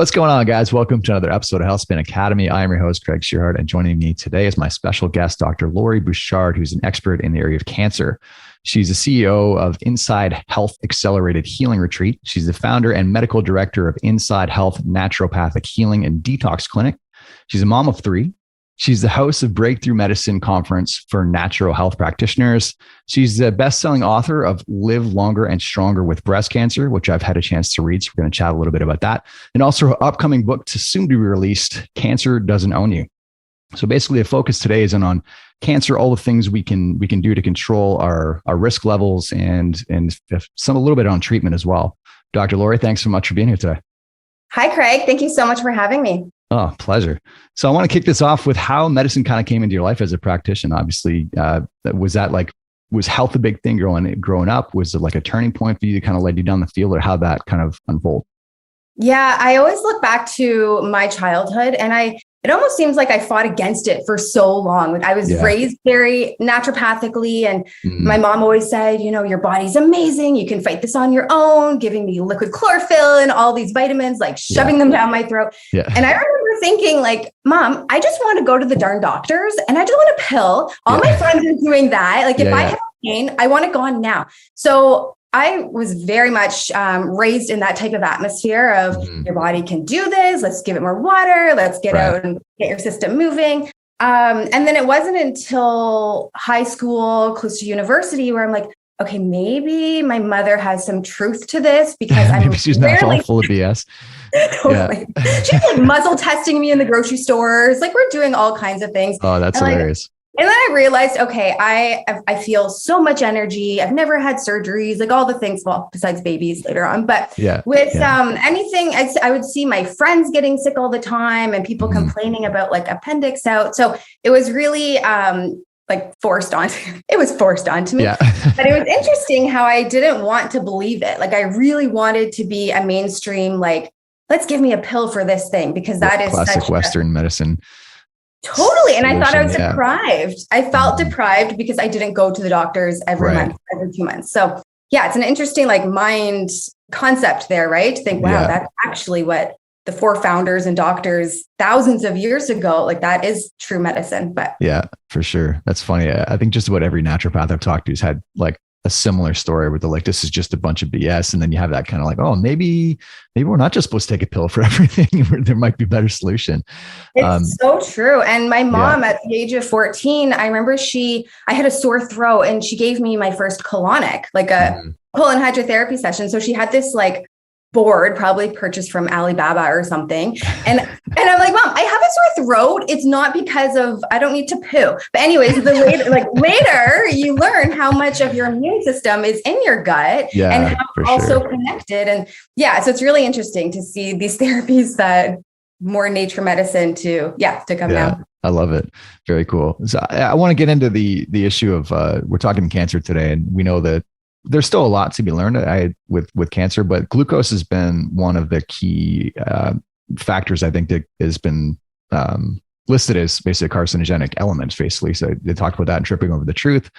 What's going on, guys? Welcome to another episode of Healthspan Academy. I am your host, Craig Shearhart, and joining me today is my special guest, Dr. Lori Bouchard, who's an expert in the area of cancer. She's the CEO of Inside Health Accelerated Healing Retreat. She's the founder and medical director of Inside Health Naturopathic Healing and Detox Clinic. She's a mom of three. She's the host of Breakthrough Medicine Conference for Natural Health Practitioners. She's the best-selling author of Live Longer and Stronger with Breast Cancer, which I've had a chance to read. So we're going to chat a little bit about that. And also her upcoming book to soon be released, Cancer Doesn't Own You. So basically the focus today is on cancer, all the things we can do to control our risk levels and a little bit on treatment as well. Dr. Lori, thanks so much for being here today. Hi, Craig. Thank you so much for having me. Oh, pleasure. So I want to kick this off with how medicine kind of came into your life as a practitioner. Obviously, was health a big thing growing up? Was it like a turning point for you that kind of led you down the field, or how that kind of unfolded? Yeah, I always look back to my childhood, and it almost seems like I fought against it for so long. Like I was raised very naturopathically, and my mom always said, your body's amazing. You can fight this on your own, giving me liquid chlorophyll and all these vitamins, like shoving them down my throat. Yeah. And I remember thinking like, Mom, I just want to go to the darn doctors and I just want a pill. All my friends are doing that. Like if I have pain, I want it gone now. So I was very much raised in that type of atmosphere of your body can do this. Let's give it more water. Let's get out and get your system moving. And then it wasn't until high school, close to university, where I'm like, okay, maybe my mother has some truth to this, because maybe she's not all full of BS. Totally. Yeah. She's like muzzle testing me in the grocery stores. Like we're doing all kinds of things. Oh, that's hilarious. And then I realized, okay, I feel so much energy. I've never had surgeries, like all the things, well, besides babies later on. But anything, I would see my friends getting sick all the time and people complaining about like appendix out. So it was really forced onto me. Yeah. But it was interesting how I didn't want to believe it. Like I really wanted to be a mainstream, like, let's give me a pill for this thing, because that is classic Western medicine. Totally. And I thought I was deprived. I felt deprived because I didn't go to the doctors every month, every 2 months. So yeah, it's an interesting mind concept there, right? To think, wow, that's actually what the four founders and doctors thousands of years ago, like that is true medicine. But yeah, for sure. That's funny. I think just about every naturopath I've talked to has had like a similar story where they're like, this is just a bunch of BS. And then you have that kind of like, oh, maybe we're not just supposed to take a pill for everything. There might be a better solution. It's so true. And my mom at the age of 14, I remember I had a sore throat and she gave me my first colonic, like a colon hydrotherapy session. So she had this like board, probably purchased from Alibaba or something. And I'm like, Mom, I have a sore throat. It's not because of, I don't need to poo. But anyways, later you learn how much of your immune system is in your gut and how it's also connected. And so it's really interesting to see these therapies that more nature medicine to come down. I love it. Very cool. So I want to get into the issue of, we're talking cancer today, and we know that there's still a lot to be learned with cancer, but glucose has been one of the key factors, I think, that has been listed as basically carcinogenic elements, basically. So they talked about that in Tripping Over the Truth,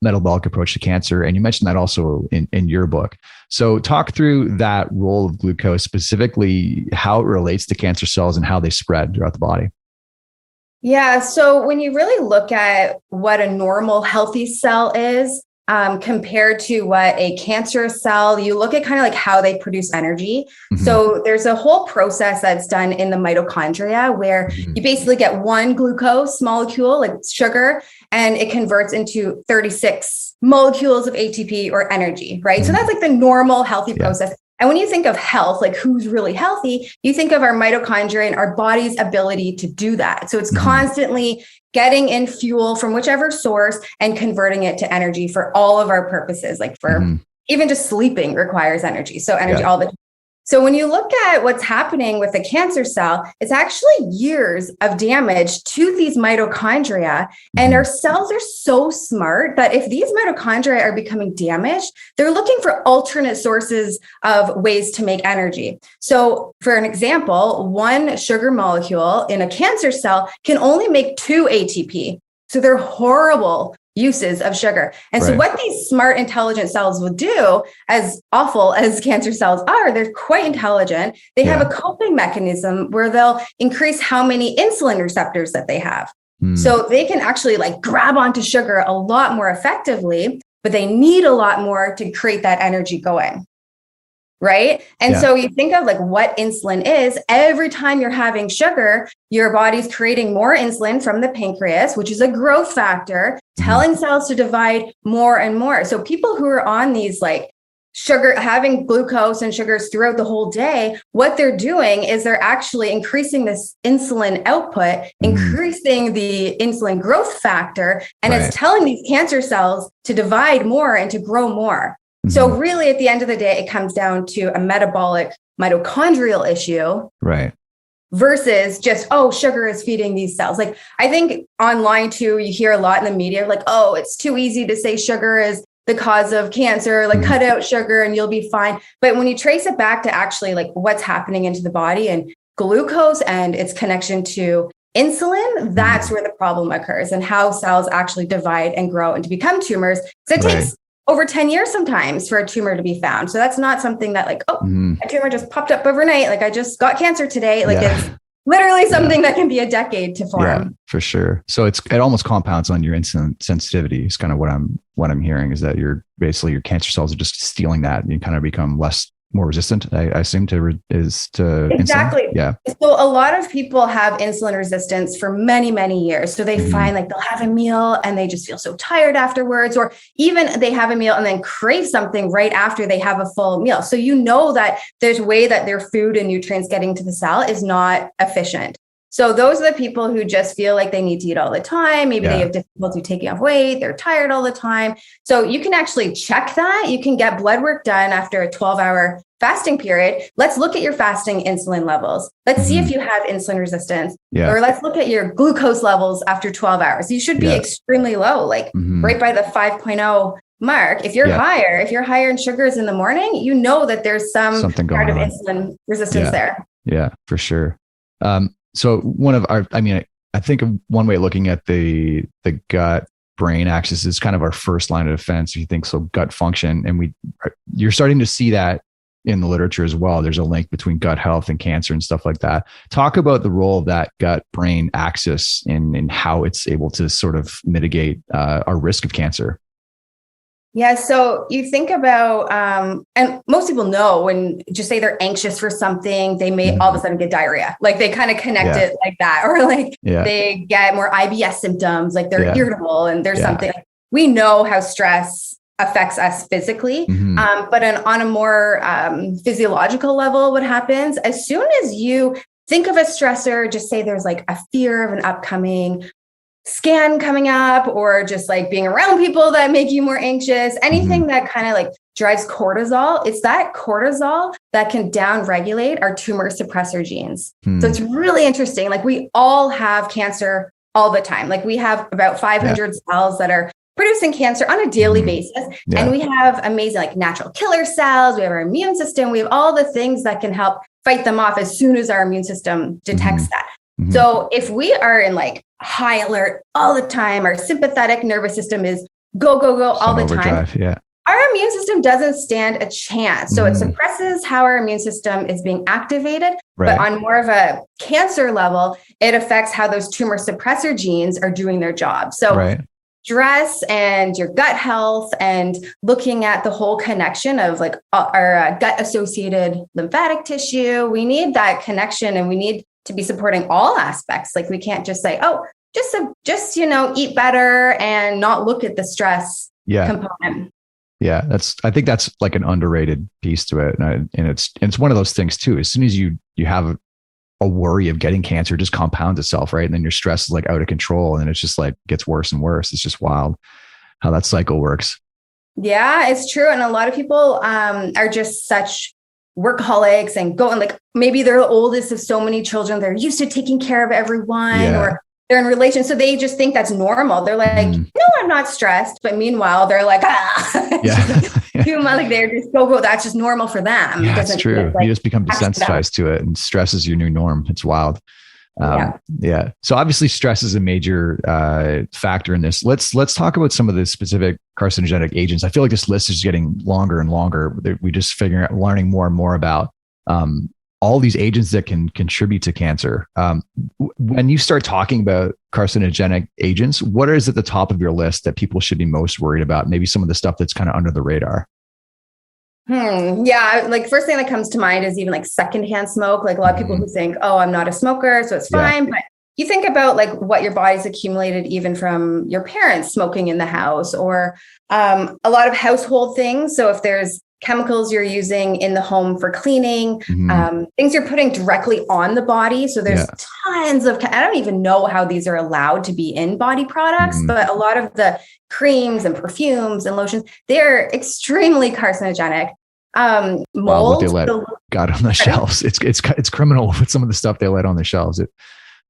metabolic approach to cancer. And you mentioned that also in your book. So talk through that role of glucose, specifically how it relates to cancer cells and how they spread throughout the body. Yeah. So when you really look at what a normal healthy cell is, compared to what a cancerous cell, you look at kind of like how they produce energy. So there's a whole process that's done in the mitochondria where you basically get one glucose molecule, like sugar, and it converts into 36 molecules of ATP or energy, right? So that's like the normal healthy process. And when you think of health, like who's really healthy, you think of our mitochondria and our body's ability to do that. So it's constantly getting in fuel from whichever source and converting it to energy for all of our purposes, like for even just sleeping requires energy. So energy all the time. So when you look at what's happening with a cancer cell, it's actually years of damage to these mitochondria. And our cells are so smart that if these mitochondria are becoming damaged, they're looking for alternate sources of ways to make energy. So for an example, one sugar molecule in a cancer cell can only make 2 ATP. So they're horrible uses of sugar. And so Right. what these smart, intelligent cells will do, as awful as cancer cells are, they're quite intelligent. They have a coping mechanism where they'll increase how many insulin receptors that they have. So they can actually like grab onto sugar a lot more effectively, but they need a lot more to create that energy going. Right. And so you think of like what insulin is. Every time you're having sugar, your body's creating more insulin from the pancreas, which is a growth factor, telling cells to divide more and more. So people who are on these like sugar, having glucose and sugars throughout the whole day, what they're doing is they're actually increasing this insulin output, increasing the insulin growth factor, and it's telling these cancer cells to divide more and to grow more. So really, at the end of the day, it comes down to a metabolic mitochondrial issue. Right. Versus just, oh, sugar is feeding these cells. Like, I think online too, you hear a lot in the media, like, oh, it's too easy to say sugar is the cause of cancer, like cut out sugar and you'll be fine. But when you trace it back to actually like what's happening into the body and glucose and its connection to insulin, that's where the problem occurs and how cells actually divide and grow and to become tumors. So it takes over 10 years sometimes for a tumor to be found. So that's not something that like, oh, a tumor just popped up overnight. Like I just got cancer today. Like it's literally something that can be a decade to form. Yeah, for sure. So it almost compounds on your insulin sensitivity. It's kind of what I'm hearing is that your cancer cells are just stealing that. And you kind of become more resistant, I assume, to exactly. Insulin. Yeah. So a lot of people have insulin resistance for many, many years. So they find like they'll have a meal and they just feel so tired afterwards, or even they have a meal and then crave something right after they have a full meal. So you know that there's a way that their food and nutrients getting to the cell is not efficient. So those are the people who just feel like they need to eat all the time. Maybe they have difficulty taking off weight. They're tired all the time. So you can actually check that. You can get blood work done after a 12-hour fasting period. Let's look at your fasting insulin levels. Let's see if you have insulin resistance, or let's look at your glucose levels after 12 hours. You should be extremely low, like right by the 5.0 mark. If you're higher in sugars in the morning, you know that there's something part of insulin resistance there. Yeah, for sure. So I think of one way of looking at the gut brain axis is kind of our first line of defense. If you think so, gut function, and you're starting to see that in the literature as well. There's a link between gut health and cancer and stuff like that. Talk about the role of that gut brain axis in how it's able to sort of mitigate our risk of cancer. Yeah. So you think about, and most people know when just say they're anxious for something, they may all of a sudden get diarrhea. Like they kind of connect it like that, or like they get more IBS symptoms, like they're irritable and there's something. We know how stress affects us physically, but on a more physiological level, what happens as soon as you think of a stressor, just say there's like a fear of an upcoming scan coming up, or just like being around people that make you more anxious, anything that kind of like drives cortisol, it's that cortisol that can downregulate our tumor suppressor genes. So it's really interesting. Like we all have cancer all the time. Like we have about 500 cells that are producing cancer on a daily basis. And we have amazing like natural killer cells. We have our immune system. We have all the things that can help fight them off as soon as our immune system detects that. So if we are in like high alert all the time, our sympathetic nervous system is go all the time. Our immune system doesn't stand a chance. So it suppresses how our immune system is being activated. But on more of a cancer level, it affects how those tumor suppressor genes are doing their job. So stress and your gut health and looking at the whole connection of like our gut associated lymphatic tissue, we need that connection and we need to be supporting all aspects. Like we can't just say, oh, just eat better and not look at the stress component. Yeah, I think that's like an underrated piece to it, and it's one of those things too. As soon as you have a worry of getting cancer, it just compounds itself, right? And then your stress is like out of control, and then it's just like gets worse and worse. It's just wild how that cycle works. Yeah, it's true, and a lot of people are just such workaholics and go and like maybe they're the oldest of so many children. They're used to taking care of everyone, or they're in relations. So they just think that's normal. They're like, no, I'm not stressed. But meanwhile, they're like, like they're just go. That's just normal for them. Yeah, that's true. Like, you just become desensitized to it, and stress is your new norm. It's wild. Yeah. So obviously stress is a major factor in this. Let's talk about some of the specific carcinogenic agents. I feel like this list is getting longer and longer. We just learning more and more about all these agents that can contribute to cancer. When you start talking about carcinogenic agents, what is at the top of your list that people should be most worried about? Maybe some of the stuff that's kind of under the radar. Yeah. Like first thing that comes to mind is even like secondhand smoke. Like a lot of people who think, oh, I'm not a smoker, so it's fine. But you think about like what your body's accumulated even from your parents smoking in the house, or a lot of household things. So if there's chemicals you're using in the home for cleaning, things you're putting directly on the body. So there's tons of, I don't even know how these are allowed to be in body products, but a lot of the creams and perfumes and lotions, they're extremely carcinogenic. Mold. Wow, what they let got on the shelves. It's criminal with some of the stuff they let on the shelves.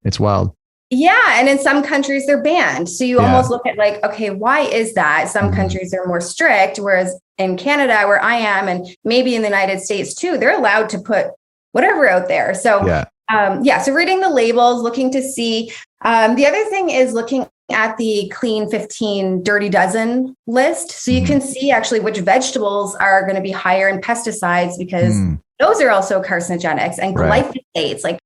It's wild. Yeah. And in some countries they're banned. So you almost look at like, okay, why is that? Some countries are more strict, whereas in Canada, where I am, and maybe in the United States too, they're allowed to put whatever out there. So, so reading the labels, looking to see. The other thing is looking at the clean 15 dirty dozen list. So you can see actually which vegetables are going to be higher in pesticides, because those are also carcinogenics, and glyphosates, like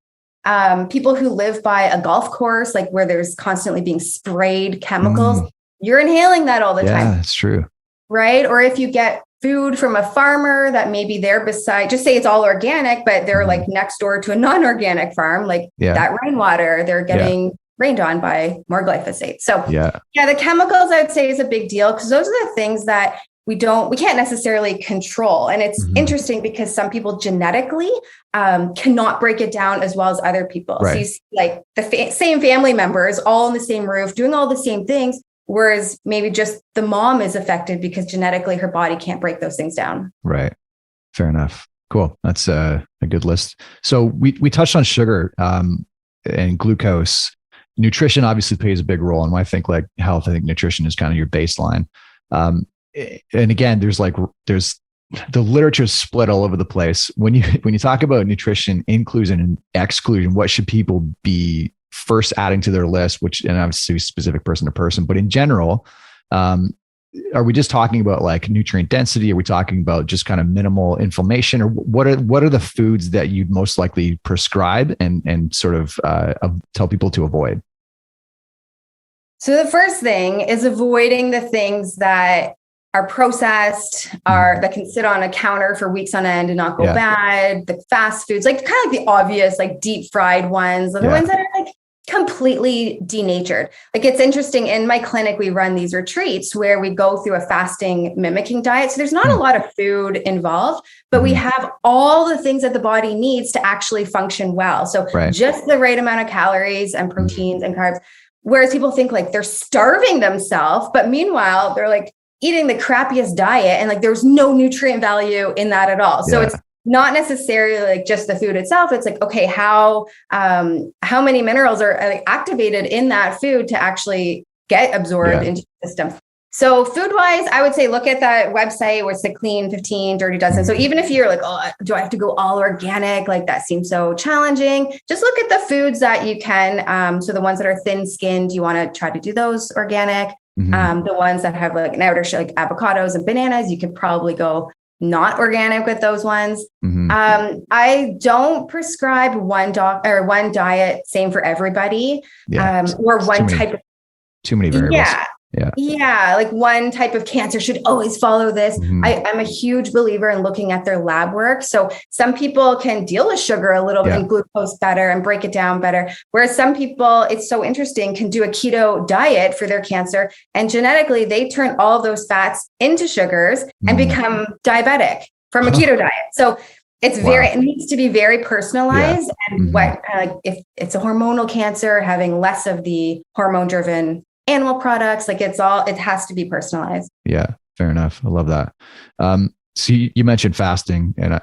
people who live by a golf course, like where there's constantly being sprayed chemicals, you're inhaling that all the time. Yeah, that's true. Right. Or if you get food from a farmer that maybe they're beside, just say it's all organic, but they're like next door to a non-organic farm, like that rainwater, they're getting rained on by more glyphosate. So the chemicals, I would say, is a big deal, because those are the things that we can't necessarily control. And it's interesting because some people genetically cannot break it down as well as other people. So you see like the same family members all on the same roof doing all the same things, whereas maybe just the mom is affected because genetically her body can't break those things down. Right. Fair enough. Cool. That's a good list. So we touched on sugar and glucose. Nutrition obviously plays a big role. And when I think like health, I think nutrition is kind of your baseline. And again, there's the literature is split all over the place. When you talk about nutrition inclusion and exclusion, what should people be first adding to their list, and obviously specific person to person, but in general, are we just talking about like nutrient density? Are we talking about just kind of minimal inflammation, or what are the foods that you'd most likely prescribe and sort of tell people to avoid? So the first thing is avoiding the things that are processed, that can sit on a counter for weeks on end and not go bad. The fast foods, like kind of like the obvious, like deep fried ones, the ones that are like completely denatured. Like it's interesting, in my clinic, we run these retreats where we go through a fasting mimicking diet. So there's not a lot of food involved, but we have all the things that the body needs to actually function well. So just the right amount of calories and proteins and carbs. Whereas people think like they're starving themselves, but meanwhile, they're like eating the crappiest diet and like there's no nutrient value in that at all. So it's not necessarily like just the food itself. It's like, okay, how many minerals are activated in that food to actually get absorbed into the system. So food-wise, I would say look at that website where it's the clean 15 dirty dozen. So even if you're like, oh, do I have to go all organic? Like that seems so challenging. Just look at the foods that you can. So the ones that are thin-skinned, you want to try to do those organic. The ones that have like an outer shell, like avocados and bananas, you could probably go not organic with those ones. I don't prescribe one diet, same for everybody, or one type of. Too many variables. Yeah. Like one type of cancer should always follow this. I'm a huge believer in looking at their lab work. So some people can deal with sugar a little bit and glucose better and break it down better. Whereas some people, it's so interesting, can do a keto diet for their cancer. And genetically, they turn all of those fats into sugars and become diabetic from a keto diet. So it's it needs to be very personalized. And if it's a hormonal cancer, having less of the hormone driven animal products, like it has to be personalized. Yeah, fair enough. I love that. So you mentioned fasting, and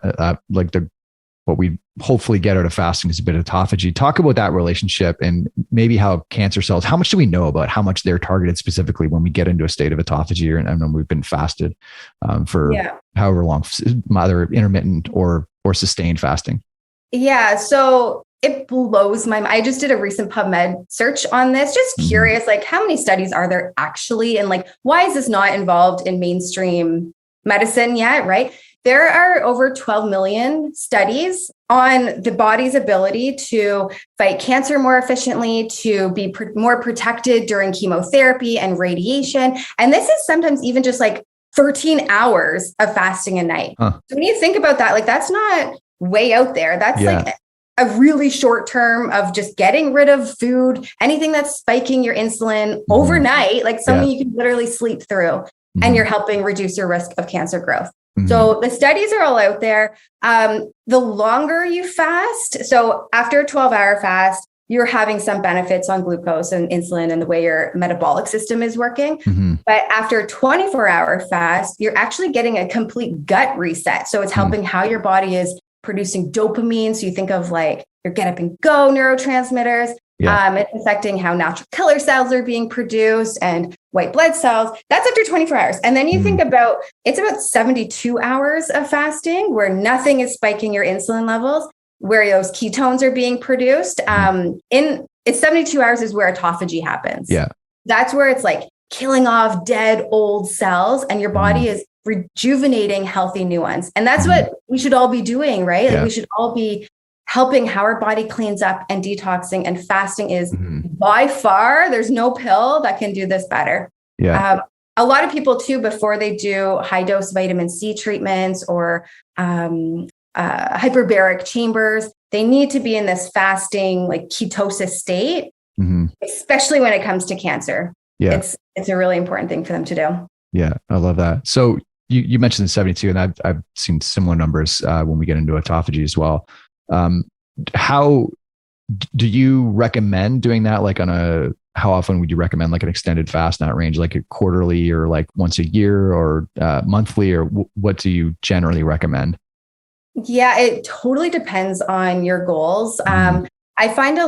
what we hopefully get out of fasting is a bit of autophagy. Talk about that relationship and maybe how cancer cells, how much do we know about how much they're targeted specifically when we get into a state of autophagy, and when we've been fasted for however long, either intermittent or sustained fasting? Yeah. So it blows my mind. I just did a recent PubMed search on this, just curious, like how many studies are there actually? And like, why is this not involved in mainstream medicine yet, right? There are over 12 million studies on the body's ability to fight cancer more efficiently, to be more protected during chemotherapy and radiation. And this is sometimes even just like 13 hours of fasting a night. So when you think about that, like that's not way out there. That's like a really short term of just getting rid of food, anything that's spiking your insulin overnight, like something you can literally sleep through, and you're helping reduce your risk of cancer growth. So the studies are all out there. The longer you fast, so after a 12-hour fast, you're having some benefits on glucose and insulin and the way your metabolic system is working. But after a 24-hour fast, you're actually getting a complete gut reset. So it's helping how your body is producing dopamine. So you think of like your get up and go neurotransmitters. It's affecting how natural killer cells are being produced and white blood cells. That's after 24 hours. And then you think about, it's about 72 hours of fasting where nothing is spiking your insulin levels, where those ketones are being produced. It's 72 hours is where autophagy happens. That's where it's like killing off dead old cells and your body is rejuvenating healthy new ones. And that's what we should all be doing, right? Like we should all be helping how our body cleans up and detoxing, and fasting is by far, there's no pill that can do this better. A lot of people too, before they do high dose vitamin C treatments or hyperbaric chambers, they need to be in this fasting, like ketosis state, especially when it comes to cancer. It's a really important thing for them to do. Yeah, I love that. So you mentioned the 72, and I've seen similar numbers when we get into autophagy as well. How do you recommend doing that? Like how often would you recommend like an extended fast in that range, like a quarterly or like once a year or monthly, or what do you generally recommend? Yeah, it totally depends on your goals. I find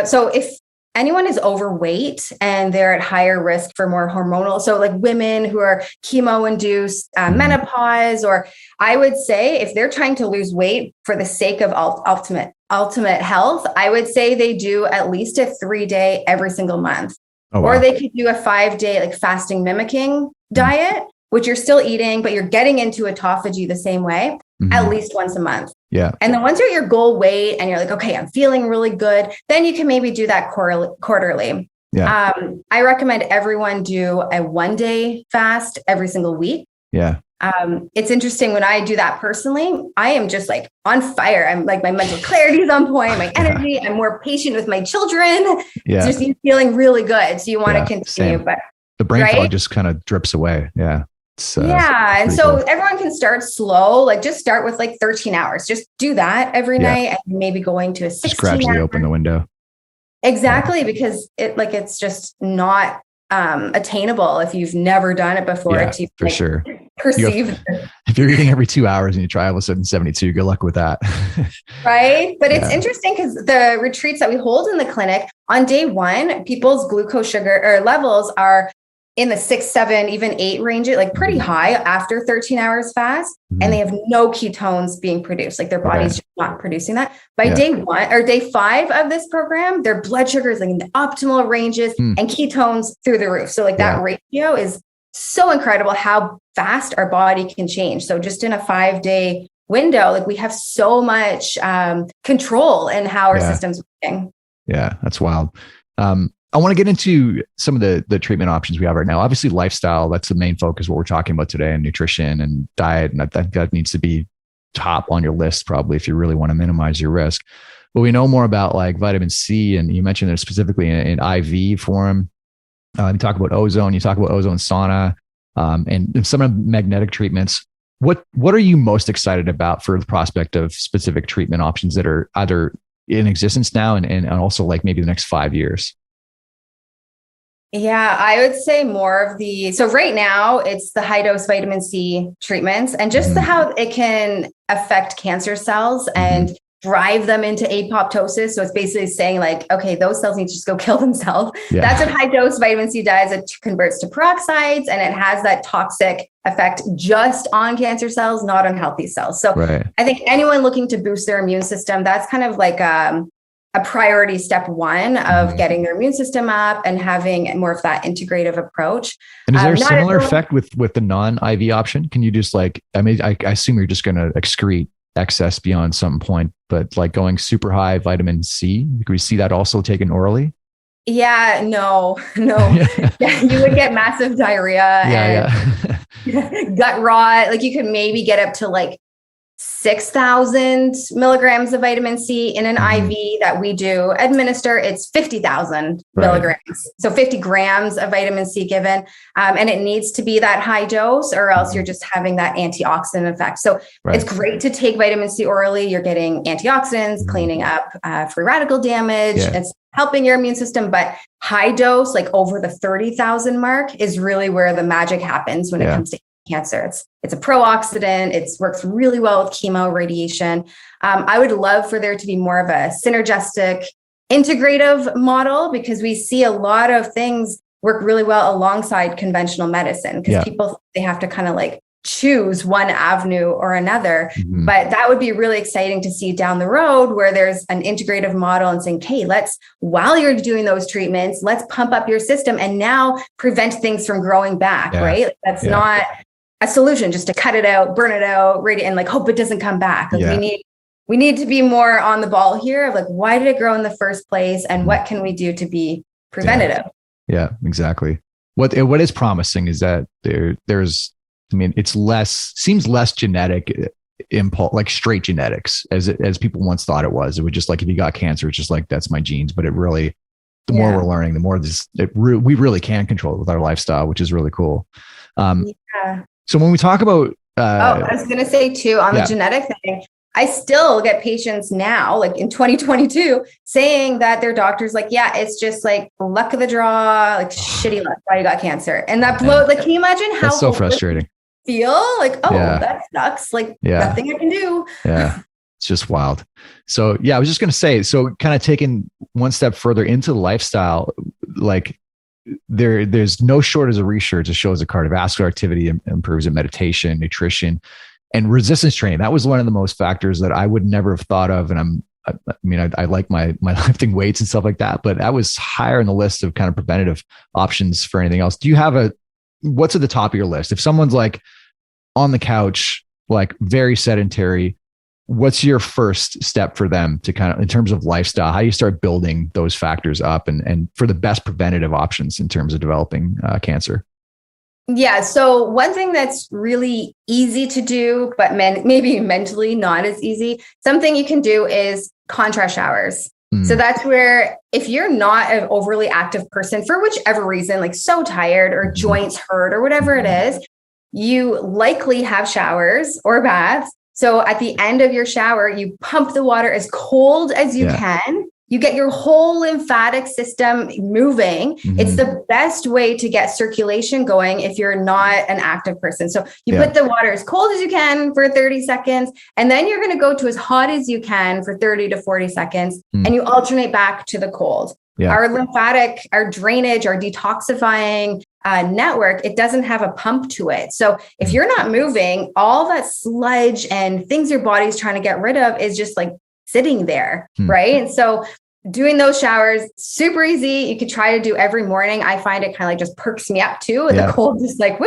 so if anyone is overweight and they're at higher risk for more hormonal, so like women who are chemo-induced menopause, or I would say if they're trying to lose weight for the sake of ultimate health, I would say they do at least a 3-day every single month. Or they could do a 5-day like fasting mimicking diet, which you're still eating, but you're getting into autophagy the same way, at least once a month. And then once you're at your goal weight and you're like, okay, I'm feeling really good, then you can maybe do that quarterly. I recommend everyone do a 1-day fast every single week. It's interesting when I do that personally, I am just like on fire. I'm like, my mental clarity is on point, my energy, I'm more patient with my children. It's just you feeling really good. So you want to continue, but the brain fog just kind of drips away. And so everyone can start slow, like just start with like 13 hours, just do that every night, and maybe going to a 16 just gradually open the window. Exactly. Because it's just not attainable if you've never done it before to for sure perceive. If you're eating every 2 hours and you try all of a sudden 72, good luck with that. Right. But it's interesting because the retreats that we hold in the clinic on day 1, people's glucose sugar or levels are in the 6, 7, even 8 range, like pretty high after 13 hours fast. And they have no ketones being produced. Like their body's just not producing that. By day 1 or day 5 of this program, their blood sugar is like in the optimal ranges and ketones through the roof. So like that ratio is so incredible how fast our body can change. So just in a 5-day window, like we have so much control in how our system's working. Yeah, that's wild. I want to get into some of the treatment options we have right now. Obviously, lifestyle, that's the main focus, what we're talking about today, and nutrition and diet. And that needs to be top on your list, probably, if you really want to minimize your risk. But we know more about like vitamin C, and you mentioned it specifically in IV form. You talk about ozone, you talk about ozone sauna, and some of the magnetic treatments. What are you most excited about for the prospect of specific treatment options that are either in existence now and also like maybe the next 5 years? Yeah, I would say more of so right now it's the high dose vitamin C treatments and just how it can affect cancer cells and drive them into apoptosis. So it's basically saying like, okay, those cells need to just go kill themselves. That's what high dose vitamin C does. It converts to peroxides and it has that toxic effect just on cancer cells, not on healthy cells. So I think anyone looking to boost their immune system, that's kind of like a priority step one of getting their immune system up and having more of that integrative approach. And is there a similar effect with the non-IV option? Can you just like, I mean, I assume you're just going to excrete excess beyond some point, but like going super high vitamin C, can we see that also taken orally? Yeah, no. Yeah, you would get massive diarrhea and gut rot. Like you could maybe get up to like 6,000 milligrams of vitamin C in an IV that we do administer. It's 50,000 milligrams. So 50 grams of vitamin C given. And it needs to be that high dose or else you're just having that antioxidant effect. So it's great to take vitamin C orally. You're getting antioxidants, cleaning up free radical damage. It's helping your immune system, but high dose, like over the 30,000 mark is really where the magic happens when it comes to cancer. It's a pro-oxidant. It works really well with chemo radiation. I would love for there to be more of a synergistic, integrative model because we see a lot of things work really well alongside conventional medicine because people, they have to kind of like choose one avenue or another. But that would be really exciting to see down the road where there's an integrative model and saying, hey, while you're doing those treatments, let's pump up your system and now prevent things from growing back, right? Like that's not a solution just to cut it out, burn it out, and like hope it doesn't come back. Like we need to be more on the ball here of like, why did it grow in the first place? And what can we do to be preventative? Yeah, exactly. What is promising is that there's, I mean, seems less genetic impulse, like straight genetics as people once thought it was. It was just like, if you got cancer, it's just like, that's my genes. But it really, the more we're learning, the more we really can control it with our lifestyle, which is really cool. So when we talk about, I was going to say too, on the genetic thing, I still get patients now, like in 2022, saying that their doctor's like, yeah, it's just like luck of the draw, like shitty luck, why you got cancer. And that blows, like, can you imagine how that's so frustrating? Feel like, that sucks. Like nothing I can do. Yeah. It's just wild. So I was just going to say, so kind of taking one step further into the lifestyle, like there's no shortage of research that shows that cardiovascular activity improves in meditation, nutrition, and resistance training. That was one of the most factors that I would never have thought of. And I like my lifting weights and stuff like that, but that was higher in the list of kind of preventative options for anything else. Do you have what's at the top of your list? If someone's like on the couch, like very sedentary, what's your first step for them to kind of, in terms of lifestyle, how do you start building those factors up and for the best preventative options in terms of developing cancer? Yeah. So one thing that's really easy to do, but maybe mentally not as easy, something you can do is contrast showers. So that's where if you're not an overly active person for whichever reason, like so tired or joints hurt or whatever it is, you likely have showers or baths. So at the end of your shower, you pump the water as cold as you can. You get your whole lymphatic system moving. It's the best way to get circulation going if you're not an active person. So you put the water as cold as you can for 30 seconds, and then you're going to go to as hot as you can for 30 to 40 seconds, and you alternate back to the cold. Our lymphatic, our drainage, our detoxifying network, it doesn't have a pump to it. So if you're not moving, all that sludge and things your body's trying to get rid of is just like sitting there, right? And so doing those showers, super easy. You could try to do every morning. I find it kind of like just perks me up too. And the cold just like,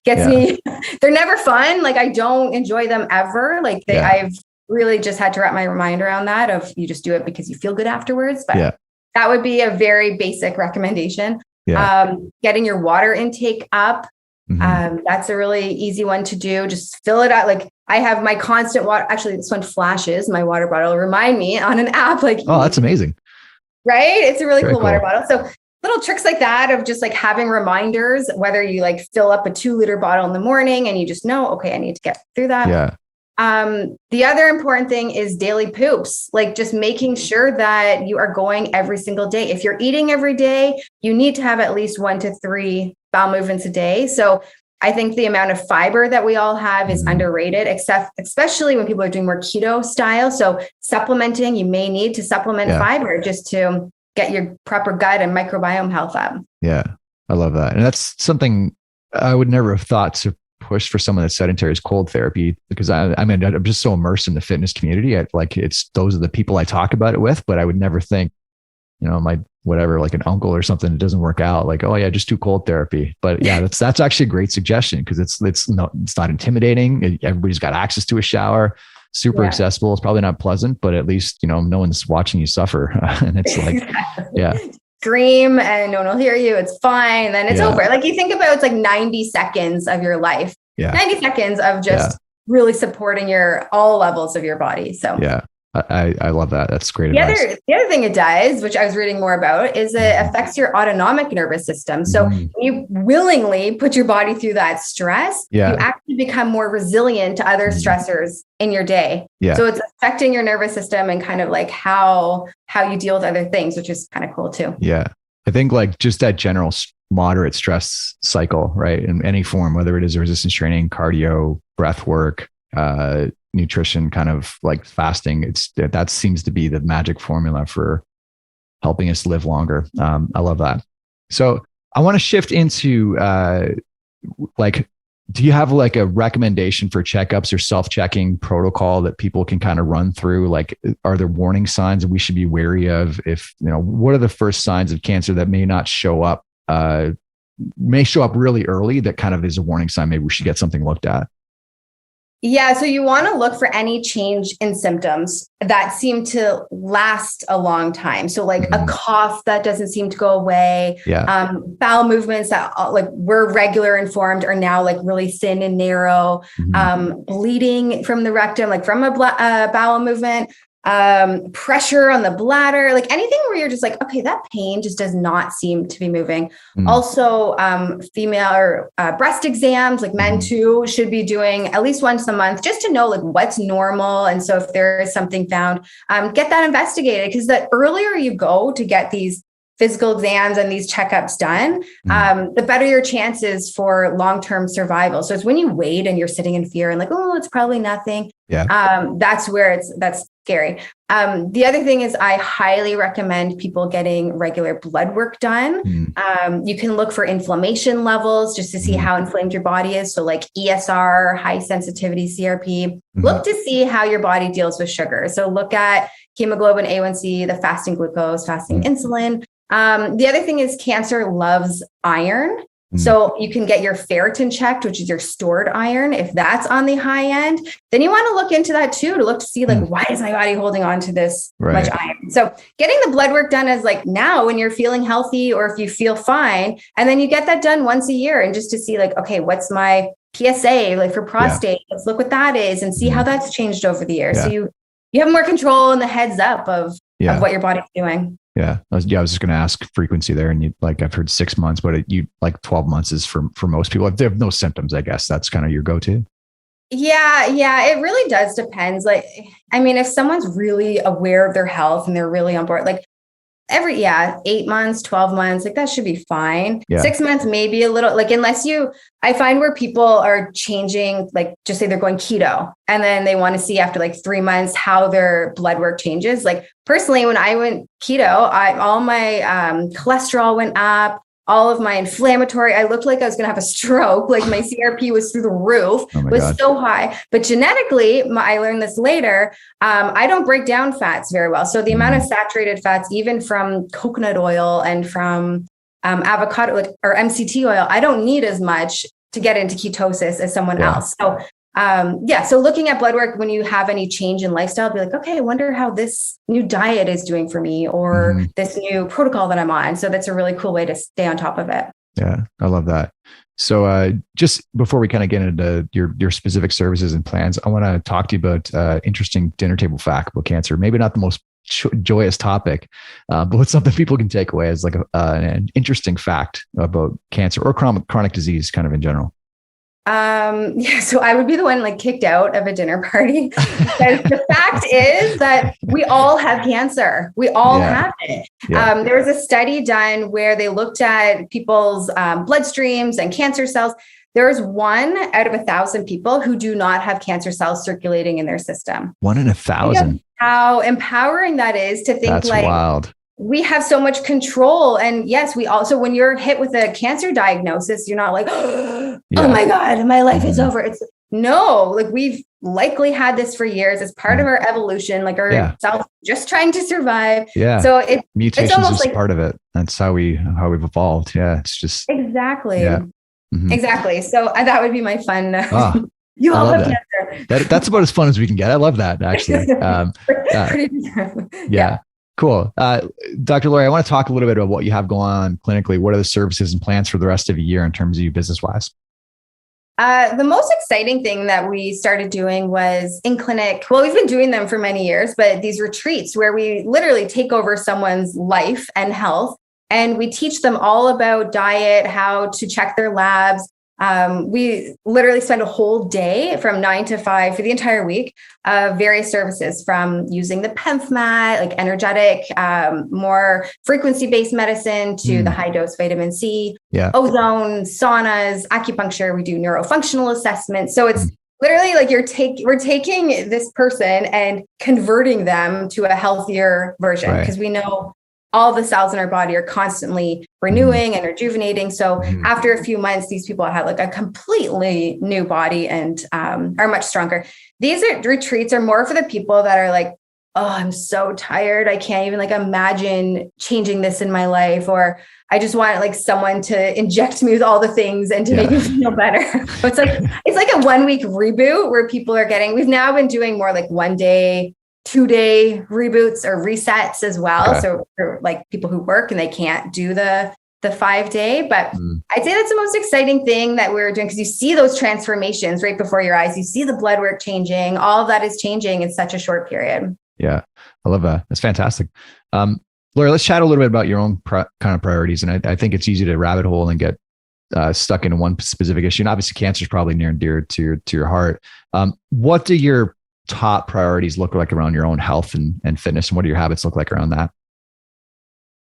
gets me. They're never fun. Like I don't enjoy them ever. Like I've really just had to wrap my mind around that of you just do it because you feel good afterwards. But that would be a very basic recommendation. Getting your water intake up. That's a really easy one to do. Just fill it out. Like I have my constant water. Actually, this one flashes my water bottle. Remind me on an app. Like, oh, that's amazing. Right. It's a really cool water bottle. So little tricks like that of just like having reminders, whether you like fill up a 2-liter bottle in the morning and you just know, okay, I need to get through that. The other important thing is daily poops, like just making sure that you are going every single day. If you're eating every day, you need to have at least 1 to 3 bowel movements a day. So I think the amount of fiber that we all have is underrated, especially when people are doing more keto style. So supplementing, you may need to supplement fiber just to get your proper gut and microbiome health up. Yeah, I love that. And that's something I would never have thought to pushed for someone that's sedentary is cold therapy, because I'm just so immersed in the fitness community. Those are the people I talk about it with, but I would never think, my whatever, like an uncle or something, it doesn't work out. Like, oh yeah, just do cold therapy. But yeah, that's actually a great suggestion, because it's not intimidating. Everybody's got access to a shower, super accessible. It's probably not pleasant, but at least, no one's watching you suffer. And it's like, yeah. Scream and no one will hear you. It's fine. Then it's over. Like you think about, it's like 90 seconds of your life, 90 seconds of just really supporting all levels of your body. So yeah. I love that. That's great advice. The other thing it does, which I was reading more about, is it affects your autonomic nervous system. So when you willingly put your body through that stress, you actually become more resilient to other stressors in your day. Yeah. So it's affecting your nervous system and kind of like how you deal with other things, which is kind of cool too. Yeah. I think like just that general moderate stress cycle, right? In any form, whether it is resistance training, cardio, breath work, nutrition, kind of like fasting, that seems to be the magic formula for helping us live longer. I love that. So I want to shift into do you have like a recommendation for checkups or self-checking protocol that people can kind of run through? Like, are there warning signs that we should be wary of? If, what are the first signs of cancer that may show up really early, that kind of is a warning sign, maybe we should get something looked at? Yeah. So you want to look for any change in symptoms that seem to last a long time. So like a cough that doesn't seem to go away, bowel movements that were regular and formed are now like really thin and narrow, bleeding from the rectum, like from a bowel movement, pressure on the bladder, like anything where you're just like, okay, that pain just does not seem to be moving. Also, female or breast exams, like men too, should be doing at least once a month, just to know like what's normal. And so if there is something found, get that investigated, because the earlier you go to get these physical exams and these checkups done, the better your chances for long-term survival. So it's when you wait and you're sitting in fear and like, oh, it's probably nothing. That's where that's scary. The other thing is I highly recommend people getting regular blood work done. You can look for inflammation levels just to see how inflamed your body is. So like ESR, high sensitivity CRP, look to see how your body deals with sugar. So look at hemoglobin A1C, the fasting glucose, fasting insulin. The other thing is cancer loves iron. So you can get your ferritin checked, which is your stored iron. If that's on the high end, then you want to look into that too, to look to see like, why is my body holding on to this much iron? So getting the blood work done is like now when you're feeling healthy or if you feel fine, and then you get that done once a year, and just to see like, okay, what's my PSA like for prostate? Let's look what that is and see how that's changed over the years. So you have more control and the heads up of what your body's doing. Yeah. I was just going to ask frequency there. And I've heard 6 months, but 12 months is for most people. If they have no symptoms, I guess that's kind of your go-to. Yeah. It really does depend. Like, I mean, if someone's really aware of their health and they're really on board, like 8 months, 12 months, like that should be fine. 6 months, maybe a little, like, I find where people are changing, like just say they're going keto and then they want to see after like 3 months how their blood work changes. Like personally, when I went keto, all my cholesterol went up, all of my inflammatory, I looked like I was going to have a stroke. Like my CRP was through the roof, so high. But genetically, I learned this later, I don't break down fats very well. So the amount of saturated fats, even from coconut oil and from avocado or MCT oil, I don't need as much to get into ketosis as someone else. So so looking at blood work when you have any change in lifestyle, be like, okay, I wonder how this new diet is doing for me, or this new protocol that I'm on. So that's a really cool way to stay on top of it. Yeah, I love that. So just before we kind of get into your specific services and plans, I want to talk to you about interesting dinner table fact about cancer. Maybe not the most joyous topic, but what's something people can take away as like an interesting fact about cancer or chronic disease kind of in general. So I would be the one like kicked out of a dinner party, because the fact is that we all have cancer. We all have it. There was a study done where they looked at people's bloodstreams and cancer cells. There's 1 out of 1,000 people who do not have cancer cells circulating in their system. 1 in 1,000. How empowering that is to think. That's wild. we have so much control. And yes, we also, when you're hit with a cancer diagnosis, you're not like, oh my God, my life is over. It's no, like we've likely had this for years. It's part of our evolution, like our cells just trying to survive. Yeah. So mutations it's almost is like part of it. That's how we've evolved. Yeah. It's just exactly. Yeah. Exactly. So that would be my fun. You I all love have that. cancer. That's about as fun as we can get. I love that, actually. Yeah. Cool. Dr. Lori, I want to talk a little bit about what you have going on clinically. What are the services and plans for the rest of the year in terms of you business-wise? The most exciting thing that we started doing was in clinic. Well, we've been doing them for many years, but these retreats where we literally take over someone's life and health, and we teach them all about diet, how to check their labs. We literally spend a whole day from 9 to 5 for the entire week of various services, from using the PEMF mat, like energetic, more frequency-based medicine, to the high dose vitamin C, ozone, saunas, acupuncture. We do neurofunctional assessments. So it's literally like we're taking this person and converting them to a healthier version, because we know all the cells in our body are constantly renewing and rejuvenating. So after a few months, these people have like a completely new body and are much stronger. These retreats are more for the people that are like, oh, I'm so tired. I can't even like imagine changing this in my life. Or I just want like someone to inject me with all the things and to make me feel better. It's like a 1 week reboot where people are getting, we've now been doing more like 1 day, 2-day reboots or resets as well. Okay. So for like people who work and they can't do the 5-day, but I'd say that's the most exciting thing that we're doing, because you see those transformations right before your eyes. You see the blood work changing. All of that is changing in such a short period. Yeah. I love that. That's fantastic. Lori, let's chat a little bit about your own kind of priorities. And I think it's easy to rabbit hole and get stuck into one specific issue. And obviously cancer is probably near and dear to your heart. What do your top priorities look like around your own health and fitness? And what do your habits look like around that?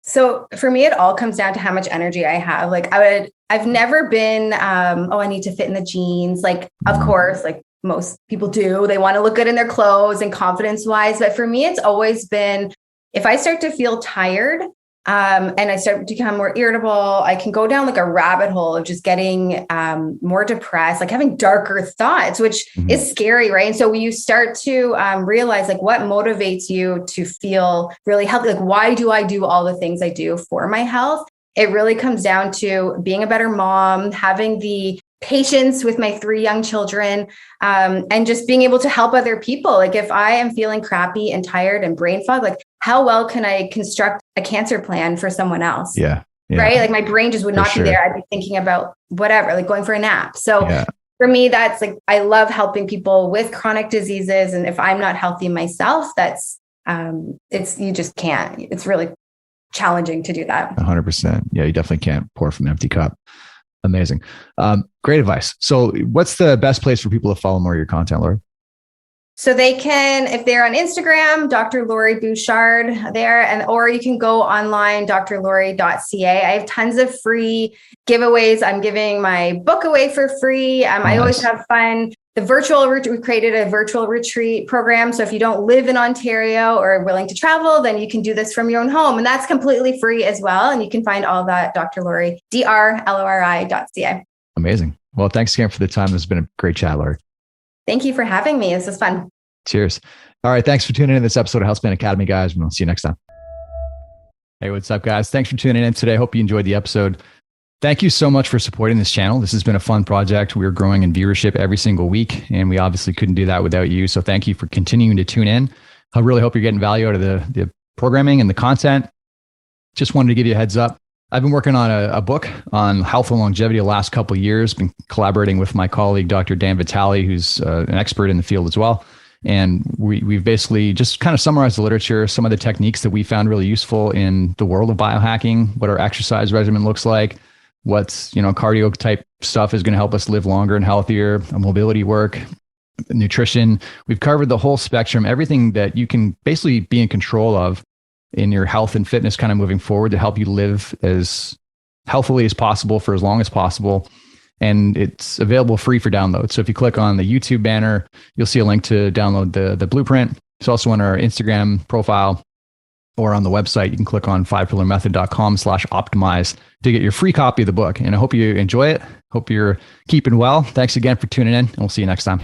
So for me, it all comes down to how much energy I have. Like I've never been, I need to fit in the jeans. Like, of course, like most people do, they want to look good in their clothes and confidence wise. But for me, it's always been, if I start to feel tired, and I start to become more irritable, I can go down like a rabbit hole of just getting more depressed, like having darker thoughts, which is scary, right? And so when you start to realize like what motivates you to feel really healthy, like why do I do all the things I do for my health? It really comes down to being a better mom, having the patience with my 3 young children, and just being able to help other people. Like if I am feeling crappy and tired and brain fog, like how well can I construct a cancer plan for someone else? Yeah. Right. Like my brain just would not be there. I'd be thinking about whatever, like going for a nap. So for me, that's like, I love helping people with chronic diseases. And if I'm not healthy myself, that's, you just can't, it's really challenging to do that. 100%. Yeah. You definitely can't pour from an empty cup. Amazing. Great advice. So what's the best place for people to follow more of your content, Lori? So they can, if they're on Instagram, Dr. Lori Bouchard there, or you can go online, drlori.ca. I have tons of free giveaways. I'm giving my book away for free. I always have fun. We created a virtual retreat program. So if you don't live in Ontario or are willing to travel, then you can do this from your own home. And that's completely free as well. And you can find all that at drlori.ca. Amazing. Well, thanks again for the time. This has been a great chat, Lori. Thank you for having me. This was fun. Cheers. All right. Thanks for tuning in to this episode of Healthspan Academy, guys. We'll see you next time. Hey, what's up, guys? Thanks for tuning in today. Hope you enjoyed the episode. Thank you so much for supporting this channel. This has been a fun project. We're growing in viewership every single week, and we obviously couldn't do that without you. So thank you for continuing to tune in. I really hope you're getting value out of the programming and the content. Just wanted to give you a heads up. I've been working on a book on health and longevity the last couple of years, been collaborating with my colleague, Dr. Dan Vitale, who's an expert in the field as well. And we've basically just kind of summarized the literature, some of the techniques that we found really useful in the world of biohacking, what our exercise regimen looks like, what's, cardio type stuff is going to help us live longer and healthier, mobility work, nutrition. We've covered the whole spectrum, everything that you can basically be in control of in your health and fitness kind of moving forward to help you live as healthily as possible for as long as possible. And it's available free for download. So if you click on the YouTube banner, you'll see a link to download the blueprint. It's also on our Instagram profile. or on the website. You can click on 5pillarmethod.com/optimize to get your free copy of the book. And I hope you enjoy it. Hope you're keeping well. Thanks again for tuning in, and we'll see you next time.